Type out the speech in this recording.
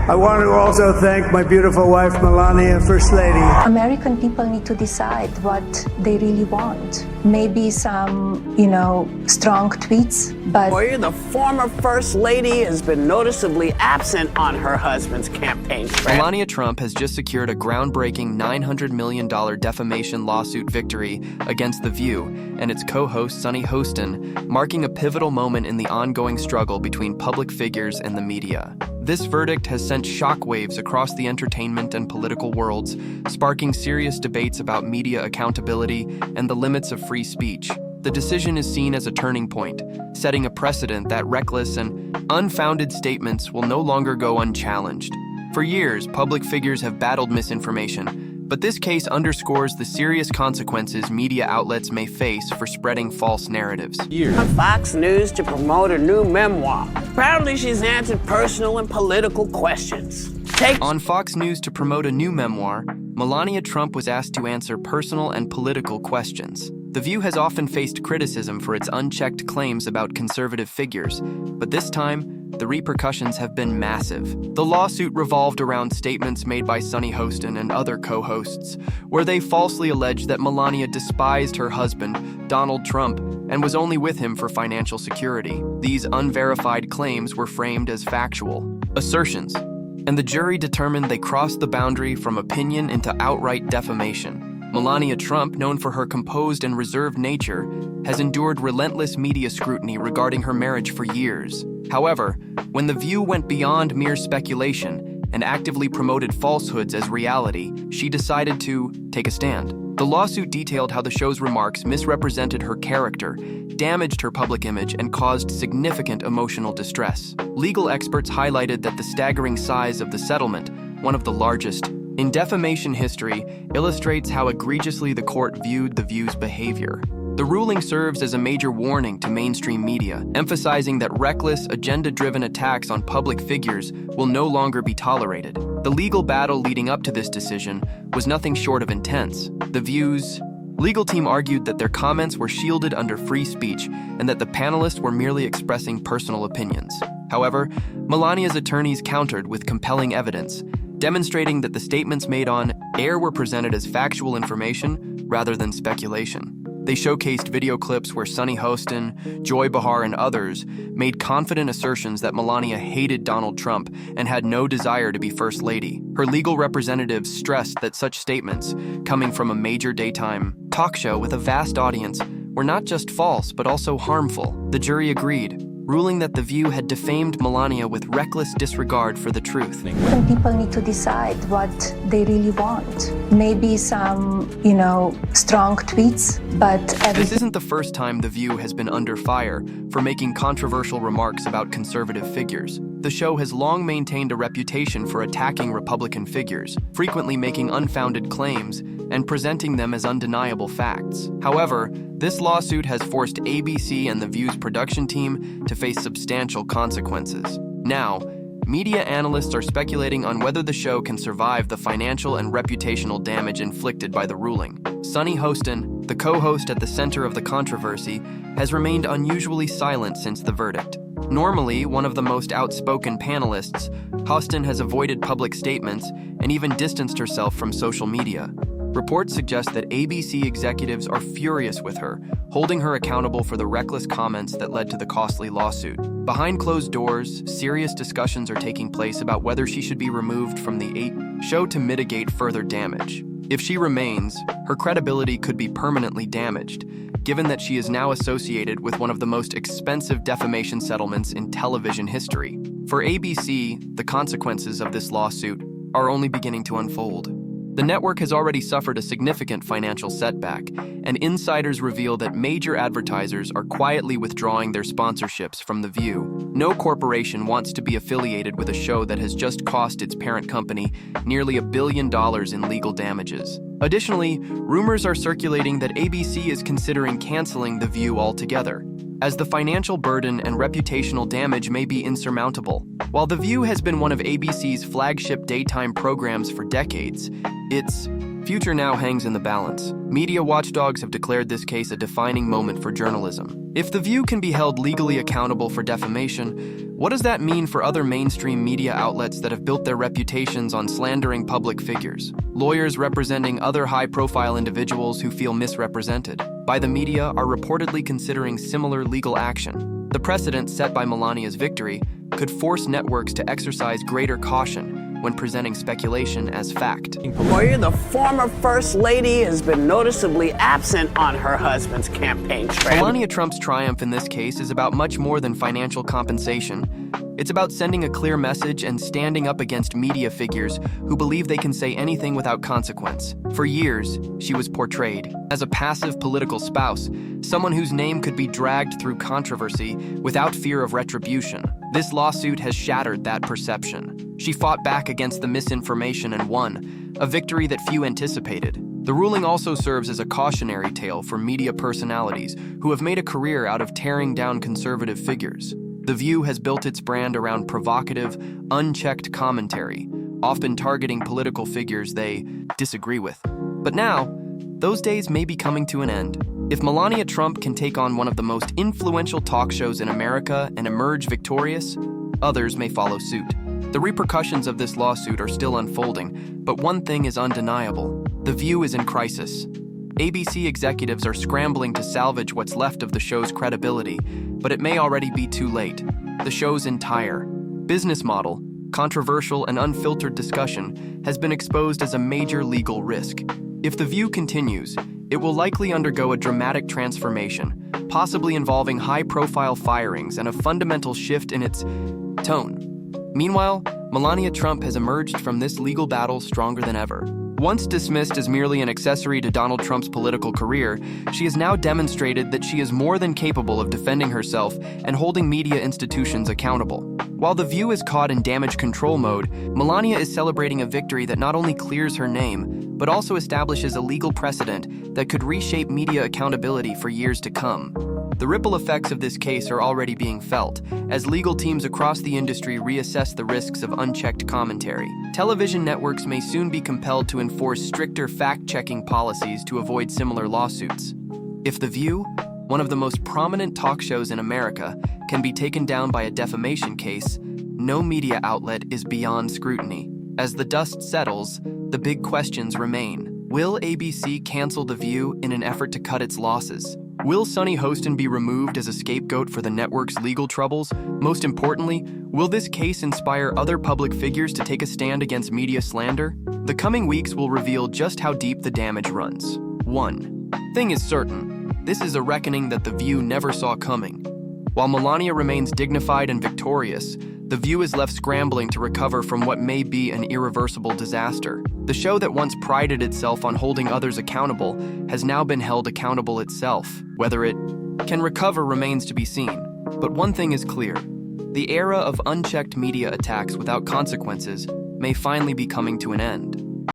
I want to also thank my beautiful wife, Melania, First Lady. American people need to decide what they really want. Maybe some, strong tweets, but... The former First Lady has been noticeably absent on her husband's campaign trail. Melania Trump has just secured a groundbreaking $900 million defamation lawsuit victory against The View and its co-host Sunny Hostin, marking a pivotal moment in the ongoing struggle between public figures and the media. This verdict has sent shockwaves across the entertainment and political worlds, sparking serious debates about media accountability and the limits of free speech. The decision is seen as a turning point, setting a precedent that reckless and unfounded statements will no longer go unchallenged. For years, public figures have battled misinformation, but this case underscores the serious consequences media outlets may face for spreading false narratives. On Fox News to promote her new memoir. Proudly, she's answered personal and political questions. On Fox News to promote a new memoir, Melania Trump was asked to answer personal and political questions. The View has often faced criticism for its unchecked claims about conservative figures, but this time, the repercussions have been massive. The lawsuit revolved around statements made by Sunny Hostin and other co-hosts, where they falsely alleged that Melania despised her husband, Donald Trump, and was only with him for financial security. These unverified claims were framed as factual assertions, and the jury determined they crossed the boundary from opinion into outright defamation. Melania Trump, known for her composed and reserved nature, has endured relentless media scrutiny regarding her marriage for years. However, when The View went beyond mere speculation and actively promoted falsehoods as reality, she decided to take a stand. The lawsuit detailed how the show's remarks misrepresented her character, damaged her public image, and caused significant emotional distress. Legal experts highlighted that the staggering size of the settlement, one of the largest in defamation history, illustrates how egregiously the court viewed The View's behavior. The ruling serves as a major warning to mainstream media, emphasizing that reckless, agenda-driven attacks on public figures will no longer be tolerated. The legal battle leading up to this decision was nothing short of intense. The View's legal team argued that their comments were shielded under free speech and that the panelists were merely expressing personal opinions. However, Melania's attorneys countered with compelling evidence, demonstrating that the statements made on air were presented as factual information rather than speculation. They showcased video clips where Sunny Hostin, Joy Behar, and others made confident assertions that Melania hated Donald Trump and had no desire to be First Lady. Her legal representatives stressed that such statements, coming from a major daytime talk show with a vast audience, were not just false but also harmful. The jury agreed, ruling that The View had defamed Melania with reckless disregard for the truth. People need to decide what they really want. Maybe some, strong tweets, but This isn't the first time The View has been under fire for making controversial remarks about conservative figures. The show has long maintained a reputation for attacking Republican figures, frequently making unfounded claims and presenting them as undeniable facts. However, this lawsuit has forced ABC and The View's production team to face substantial consequences. Now, media analysts are speculating on whether the show can survive the financial and reputational damage inflicted by the ruling. Sunny Hostin, the co-host at the center of the controversy, has remained unusually silent since the verdict. Normally one of the most outspoken panelists, Hostin has avoided public statements and even distanced herself from social media. Reports suggest that ABC executives are furious with her, holding her accountable for the reckless comments that led to the costly lawsuit. Behind closed doors, serious discussions are taking place about whether she should be removed from the show to mitigate further damage. If she remains, her credibility could be permanently damaged, given that she is now associated with one of the most expensive defamation settlements in television history. For ABC, the consequences of this lawsuit are only beginning to unfold. The network has already suffered a significant financial setback, and insiders reveal that major advertisers are quietly withdrawing their sponsorships from The View. No corporation wants to be affiliated with a show that has just cost its parent company nearly $1 billion in legal damages. Additionally, rumors are circulating that ABC is considering canceling The View altogether, as the financial burden and reputational damage may be insurmountable. While The View has been one of ABC's flagship daytime programs for decades, its future now hangs in the balance. Media watchdogs have declared this case a defining moment for journalism. If The View can be held legally accountable for defamation, what does that mean for other mainstream media outlets that have built their reputations on slandering public figures? Lawyers representing other high-profile individuals who feel misrepresented by the media are reportedly considering similar legal action. The precedent set by Melania's victory could force networks to exercise greater caution when presenting speculation as fact. Lawyer, the former First Lady has been noticeably absent on her husband's campaign trail. Melania Trump's triumph in this case is about much more than financial compensation. It's about sending a clear message and standing up against media figures who believe they can say anything without consequence. For years, she was portrayed as a passive political spouse, someone whose name could be dragged through controversy without fear of retribution. This lawsuit has shattered that perception. She fought back against the misinformation and won, a victory that few anticipated. The ruling also serves as a cautionary tale for media personalities who have made a career out of tearing down conservative figures. The View has built its brand around provocative, unchecked commentary, often targeting political figures they disagree with. But now, those days may be coming to an end. If Melania Trump can take on one of the most influential talk shows in America and emerge victorious, others may follow suit. The repercussions of this lawsuit are still unfolding, but one thing is undeniable. The View is in crisis. ABC executives are scrambling to salvage what's left of the show's credibility, but it may already be too late. The show's entire business model, controversial and unfiltered discussion, has been exposed as a major legal risk. If The View continues, it will likely undergo a dramatic transformation, possibly involving high-profile firings and a fundamental shift in its tone. Meanwhile, Melania Trump has emerged from this legal battle stronger than ever. Once dismissed as merely an accessory to Donald Trump's political career, she has now demonstrated that she is more than capable of defending herself and holding media institutions accountable. While The View is caught in damage control mode, Melania is celebrating a victory that not only clears her name, but also establishes a legal precedent that could reshape media accountability for years to come. The ripple effects of this case are already being felt, as legal teams across the industry reassess the risks of unchecked commentary. Television networks may soon be compelled to enforce stricter fact-checking policies to avoid similar lawsuits. If The View, one of the most prominent talk shows in America, can be taken down by a defamation case, no media outlet is beyond scrutiny. As the dust settles, the big questions remain. Will ABC cancel The View in an effort to cut its losses? Will Sunny Hostin be removed as a scapegoat for the network's legal troubles? Most importantly, will this case inspire other public figures to take a stand against media slander? The coming weeks will reveal just how deep the damage runs. One thing is certain, this is a reckoning that The View never saw coming. While Melania remains dignified and victorious, The View is left scrambling to recover from what may be an irreversible disaster. The show that once prided itself on holding others accountable has now been held accountable itself. Whether it can recover remains to be seen. But one thing is clear. The era of unchecked media attacks without consequences may finally be coming to an end.